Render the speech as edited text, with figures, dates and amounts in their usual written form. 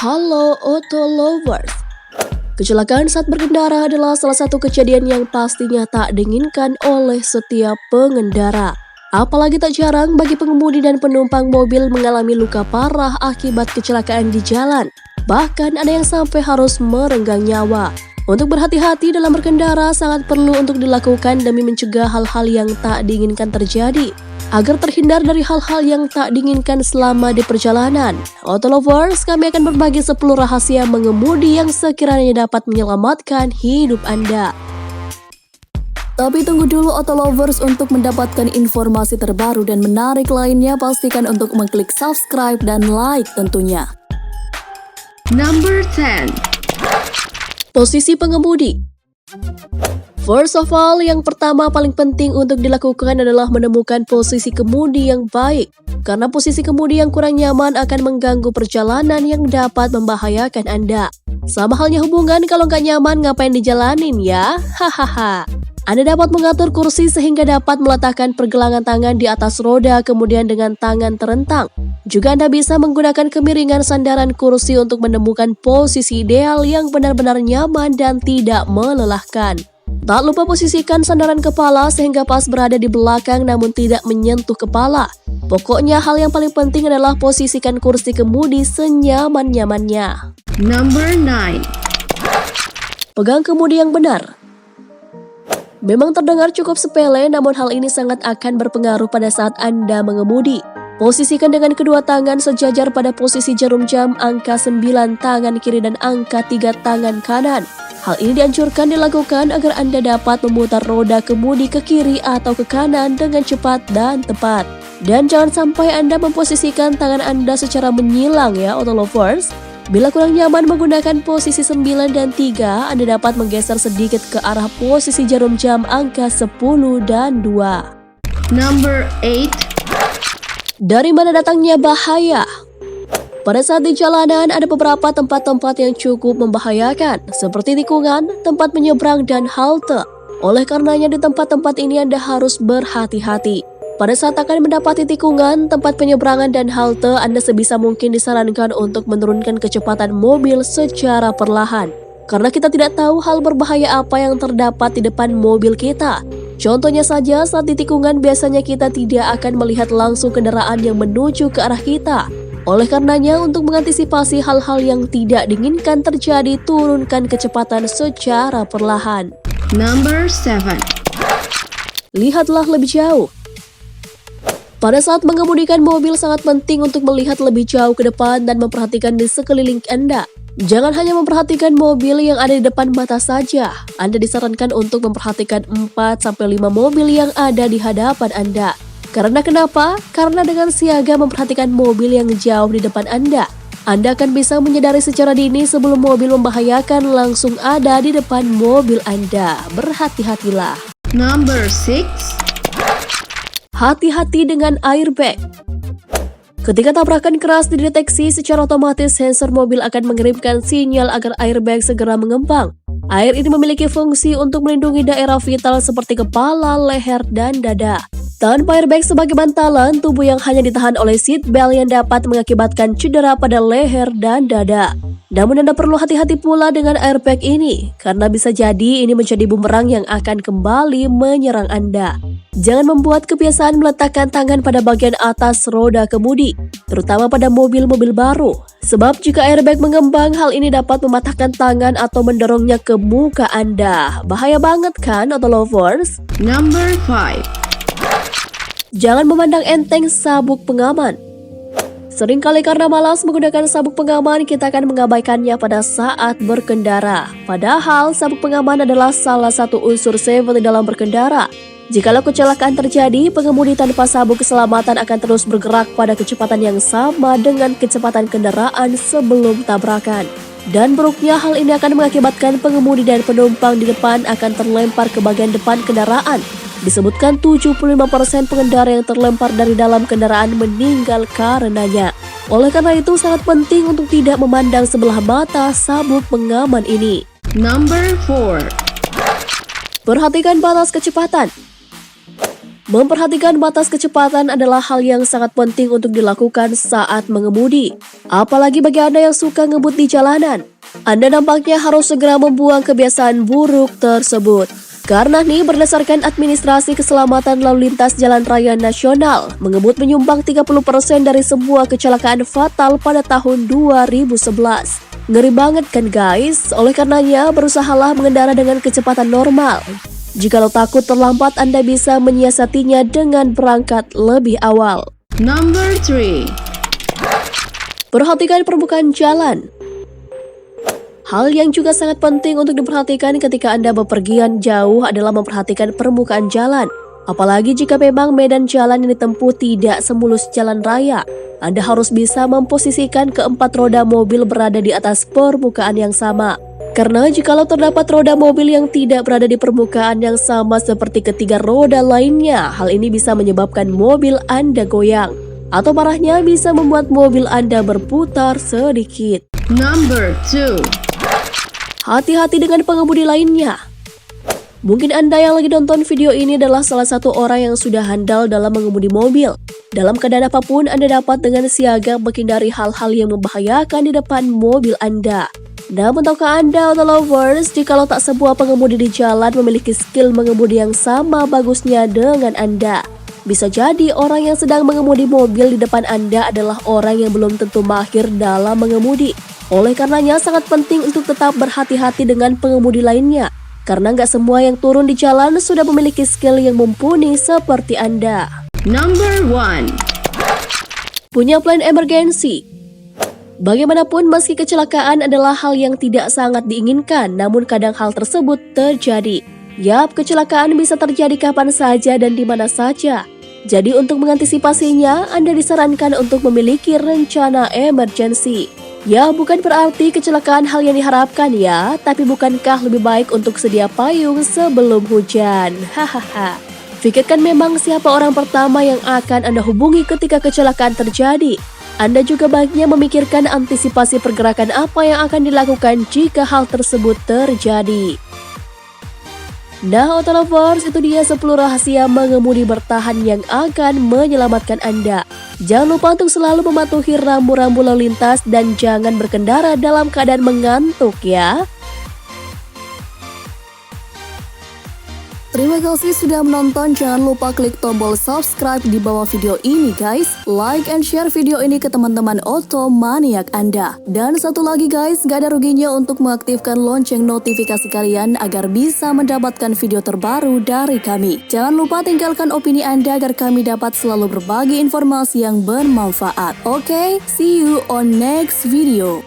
Halo Auto Lovers. Kecelakaan saat berkendara adalah salah satu kejadian yang pastinya tak diinginkan oleh setiap pengendara. Apalagi tak jarang bagi pengemudi dan penumpang mobil mengalami luka parah akibat kecelakaan di jalan. Bahkan ada yang sampai harus merenggang nyawa. Untuk berhati-hati dalam berkendara sangat perlu untuk dilakukan demi mencegah hal-hal yang tak diinginkan terjadi, agar terhindar dari hal-hal yang tak diinginkan selama di perjalanan. Auto Lovers, kami akan berbagi 10 rahasia mengemudi yang sekiranya dapat menyelamatkan hidup Anda. Tapi tunggu dulu Auto Lovers, untuk mendapatkan informasi terbaru dan menarik lainnya, pastikan untuk mengklik subscribe dan like tentunya. Number 10. Posisi pengemudi. First of all, yang pertama paling penting untuk dilakukan adalah menemukan posisi kemudi yang baik. Karena posisi kemudi yang kurang nyaman akan mengganggu perjalanan yang dapat membahayakan Anda. Sama halnya hubungan, kalau nggak nyaman ngapain dijalanin ya? Hahaha. Anda dapat mengatur kursi sehingga dapat meletakkan pergelangan tangan di atas roda kemudian dengan tangan terentang. Juga Anda bisa menggunakan kemiringan sandaran kursi untuk menemukan posisi ideal yang benar-benar nyaman dan tidak melelahkan. Tak lupa posisikan sandaran kepala sehingga pas berada di belakang namun tidak menyentuh kepala. Pokoknya hal yang paling penting adalah posisikan kursi kemudi senyaman-nyamannya. Number 9. Pegang kemudi yang benar. Memang terdengar cukup sepele, namun hal ini sangat akan berpengaruh pada saat Anda mengemudi. Posisikan dengan kedua tangan sejajar pada posisi jarum jam angka 9 tangan kiri dan angka 3 tangan kanan. Hal ini dianjurkan dilakukan agar Anda dapat memutar roda kemudi ke kiri atau ke kanan dengan cepat dan tepat. Dan jangan sampai Anda memposisikan tangan Anda secara menyilang ya Auto Lovers. Bila kurang nyaman menggunakan posisi 9 dan 3, Anda dapat menggeser sedikit ke arah posisi jarum jam angka 10 dan 2. Number 8. Dari mana datangnya bahaya? Pada saat di jalanan ada beberapa tempat-tempat yang cukup membahayakan, seperti tikungan, tempat menyeberang, dan halte. Oleh karenanya di tempat-tempat ini Anda harus berhati-hati. Pada saat akan mendapati tikungan, tempat penyeberangan, dan halte, Anda sebisa mungkin disarankan untuk menurunkan kecepatan mobil secara perlahan. Karena kita tidak tahu hal berbahaya apa yang terdapat di depan mobil kita. Contohnya saja saat di tikungan biasanya kita tidak akan melihat langsung kendaraan yang menuju ke arah kita. Oleh karenanya untuk mengantisipasi hal-hal yang tidak diinginkan terjadi, turunkan kecepatan secara perlahan. Number 7. Lihatlah lebih jauh. Pada saat mengemudikan mobil sangat penting untuk melihat lebih jauh ke depan dan memperhatikan di sekeliling Anda. Jangan hanya memperhatikan mobil yang ada di depan mata saja. Anda disarankan untuk memperhatikan 4-5 mobil yang ada di hadapan Anda. Karena kenapa? Karena dengan siaga memperhatikan mobil yang jauh di depan Anda akan bisa menyadari secara dini sebelum mobil membahayakan langsung ada di depan mobil Anda. Berhati-hatilah. Number 6. Hati-hati dengan airbag. Ketika tabrakan keras dideteksi, secara otomatis sensor mobil akan mengirimkan sinyal agar airbag segera mengembang. Air ini memiliki fungsi untuk melindungi daerah vital seperti kepala, leher, dan dada. Tanpa airbag sebagai bantalan, tubuh yang hanya ditahan oleh seat belt yang dapat mengakibatkan cedera pada leher dan dada. Namun Anda perlu hati-hati pula dengan airbag ini, karena bisa jadi ini menjadi bumerang yang akan kembali menyerang Anda. Jangan membuat kebiasaan meletakkan tangan pada bagian atas roda kemudi, terutama pada mobil-mobil baru. Sebab jika airbag mengembang, hal ini dapat mematahkan tangan atau mendorongnya ke muka Anda. Bahaya banget kan Auto Lovers? Number 5. Jangan memandang enteng sabuk pengaman. Seringkali karena malas menggunakan sabuk pengaman, kita akan mengabaikannya pada saat berkendara. Padahal sabuk pengaman adalah salah satu unsur safety dalam berkendara. Jikalau kecelakaan terjadi, pengemudi tanpa sabuk keselamatan akan terus bergerak pada kecepatan yang sama dengan kecepatan kendaraan sebelum tabrakan. Dan buruknya hal ini akan mengakibatkan pengemudi dan penumpang di depan akan terlempar ke bagian depan kendaraan. Disebutkan 75% pengendara yang terlempar dari dalam kendaraan meninggal karenanya. Oleh karena itu sangat penting untuk tidak memandang sebelah mata sabuk pengaman ini. Number 4. Perhatikan batas kecepatan. Memperhatikan batas kecepatan adalah hal yang sangat penting untuk dilakukan saat mengemudi. Apalagi bagi Anda yang suka ngebut di jalanan. Anda nampaknya harus segera membuang kebiasaan buruk tersebut. Karena nih berdasarkan Administrasi Keselamatan Lalu Lintas Jalan Raya Nasional, mengebut menyumbang 30% dari semua kecelakaan fatal pada tahun 2011. Ngeri banget kan guys? Oleh karenanya berusahalah mengendara dengan kecepatan normal. Jikalau takut terlambat, Anda bisa menyiasatinya dengan berangkat lebih awal. Number 3. Perhatikan permukaan jalan. Hal yang juga sangat penting untuk diperhatikan ketika Anda bepergian jauh adalah memperhatikan permukaan jalan. Apalagi jika memang medan jalan yang ditempuh tidak semulus jalan raya. Anda harus bisa memposisikan keempat roda mobil berada di atas permukaan yang sama. Karena jikalau terdapat roda mobil yang tidak berada di permukaan yang sama seperti ketiga roda lainnya, hal ini bisa menyebabkan mobil Anda goyang. Atau parahnya bisa membuat mobil Anda berputar sedikit. Number 2. Hati-hati dengan pengemudi lainnya. Mungkin Anda yang lagi nonton video ini adalah salah satu orang yang sudah handal dalam mengemudi mobil. Dalam keadaan apapun, Anda dapat dengan siaga menghindari hal-hal yang membahayakan di depan mobil Anda. Namun tahukah Anda atau lovers, jikalau tak sebuah pengemudi di jalan memiliki skill mengemudi yang sama bagusnya dengan Anda. Bisa jadi orang yang sedang mengemudi mobil di depan Anda adalah orang yang belum tentu mahir dalam mengemudi. Oleh karenanya sangat penting untuk tetap berhati-hati dengan pengemudi lainnya. Karena nggak semua yang turun di jalan sudah memiliki skill yang mumpuni seperti Anda. Number 1. Punya plan emergensi. Bagaimanapun meski kecelakaan adalah hal yang tidak sangat diinginkan, namun kadang hal tersebut terjadi. Yap, kecelakaan bisa terjadi kapan saja dan di mana saja. Jadi untuk mengantisipasinya, Anda disarankan untuk memiliki rencana emergensi. Ya, bukan berarti kecelakaan hal yang diharapkan ya, tapi bukankah lebih baik untuk sedia payung sebelum hujan? Hahaha. Pikirkan memang siapa orang pertama yang akan Anda hubungi ketika kecelakaan terjadi. Anda juga baiknya memikirkan antisipasi pergerakan apa yang akan dilakukan jika hal tersebut terjadi. Nah, Auto Lovers, itu dia 10 rahasia mengemudi bertahan yang akan menyelamatkan Anda. Jangan lupa untuk selalu mematuhi rambu-rambu lalu lintas dan jangan berkendara dalam keadaan mengantuk ya. Terima kasih sudah menonton, jangan lupa klik tombol subscribe di bawah video ini guys. Like and share video ini ke teman-teman Auto Maniac Anda. Dan satu lagi guys, gak ada ruginya untuk mengaktifkan lonceng notifikasi kalian agar bisa mendapatkan video terbaru dari kami. Jangan lupa tinggalkan opini Anda agar kami dapat selalu berbagi informasi yang bermanfaat. Oke, see you on next video.